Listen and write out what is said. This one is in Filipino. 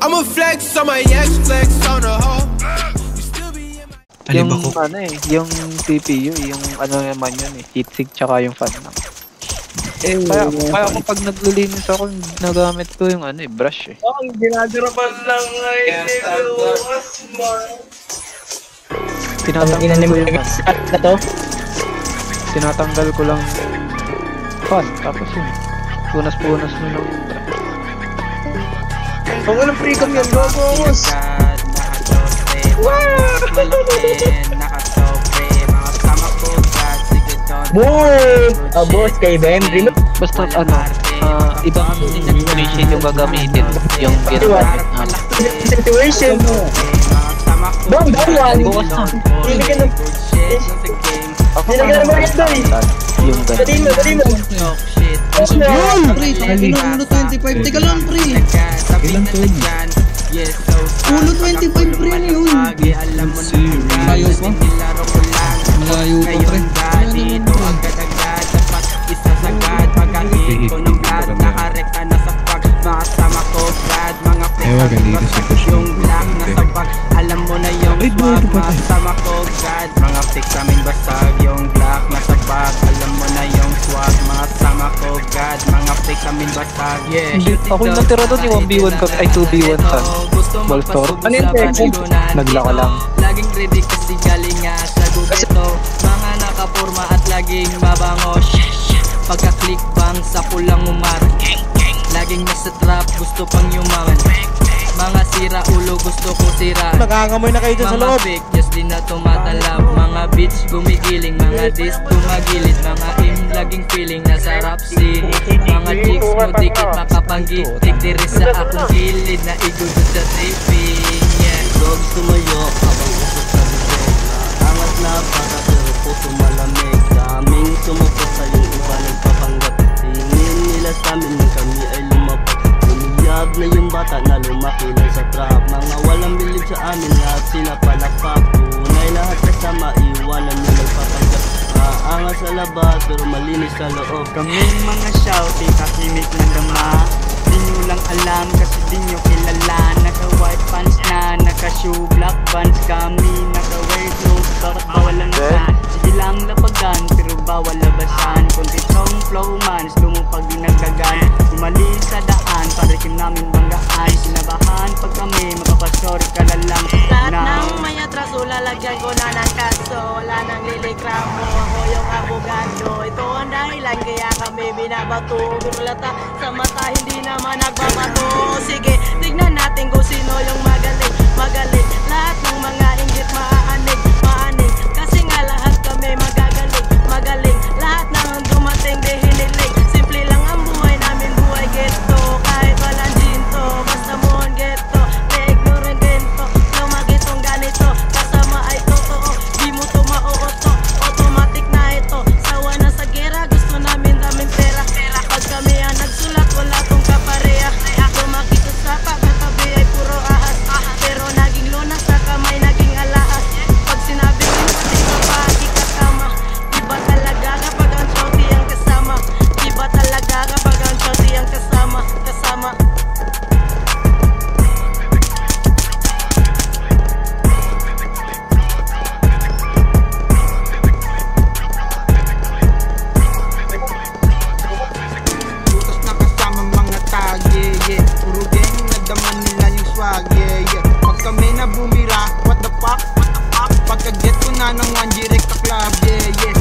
I'ma flex on my ex, flex on the hoe. Yung ano eh, yung CPU, yung ano naman yun eh, heatsink tsaka yung fan lang. Kaya ako pag naglilinis ako, nagamit ko yung ano eh, brush eh. Ang ginagarapan lang ay Tinatanggal ko yung na to? Tinatanggal ko lang fan, tapos yun, punas-punas mo lang yung brush. Kung anong freedom yun, gogos! Boss, kay Ben, basta ano, ibang situation yung gagamitin, yung ginagamit na situation. Bang, bawal! Hindi ka na... Hindi ka na maganda eh! yung ganun. Dali mo! Yun! Pre, ulo 25. Teka lang, pre. Ilan to yun? Ulo 25, pre, ano yun? Malayo pa. Malayo pa, pre. Ewa, ganito sa push yung black na sabag. Alam mo na yung swag, masama ko God. Mga fix aming basag, yung black na sabag. Alam mo na yung swag, masama ko God. Mga fix aming basag, yeah. Ako yung natira doon, yung 1v1 ka, ay 2v1 sa ball store. Ano yung Naglaka lang. Laging ready kasi galing nga sa gubeto. Mga nakaporma at laging mabango. Pagka-click bang sa pulang umarang. Laging nasa trap, gusto pang yumangan. Mga sira ulo, gusto ko sira. Nakakangamoy na kayo dyan sa loob. Mga fake, just di na tumatalab. Mga beats gumigiling, mga dis tumagilid. Mga im, laging feeling nasa rap scene. Mga chicks mo dikit, makapanggitik. Diri sa akong gilid, na igudod sa taping. Yeah, dog tumayo, habang usok sa bibig. Angat na baka pero puso malamig. Daming sumupot sa'yo, iba nagpapanggap. Tingin nila sa'min nung kami ay lumapag. Lumiyab na yung bata na lumaki lang sa trap. Mga walang bilib sa amin lahat sila palakpak. Tunay lahat kasama, iwanan nyo nagpapanggap. Aangas sa labas pero malinis sa loob. Kami mga shouty, kakimik ng dama. Di nyo lang alam kasi di nyo kilala. Naka-white pants na, naka-shoe, black pants. Kami naka-wear clothes, bakit bawal ang lasan? Sige lang lapagan, pero bawal labasan. Kunti tong flow man, lumupag din nagdagan. Umali sa daan, parikim namin banggaan. Sinabahan pag kami, magpapasorry ka na lang. Lahat ng may atraso, lalagyan ko na ng kaso. Wala nang lilikramo, ako yung abogado. Ito ang dahilan, kaya kami binabato. Gurulata sa mata, hindi naman nagbabato. Sige, tignan natin kung sino yung magaling. Magaling, lahat ng mga inggit maaanig. Maanig, kasi nga lahat kami magagaling. Magaling, lahat ng dumating di hinilig. Simple lang ang buhay namin, buhay ghetto. Kahit walang ginto, basta mohon ghetto. Na-ignorant gento, lumagitong ganito. Kasama ay totoo, di mo to mauoto. Automatic na ito, sawa na sa gera. Gusto namin daming pera. Pag kami ang nagsulat, wala tong kapareha. Lumaki sa sapa, katabi ay puro ahas. Pero naging lunas sa kamay, naging alahas. Pag sinabi ko pati ka pa, di kasama. Iba talaga kapag ang shorty ang kasama. Iba talaga kapag ang shorty ang kasama. Kasama. Butas na kasama mga tag, yeah, yeah. Puro gang, nagdaman nila yung swag, yeah, yeah. Pag kami na bumira, what the fuck? Pagka-get ko na ng 1G Rec ka club, yeah, yeah.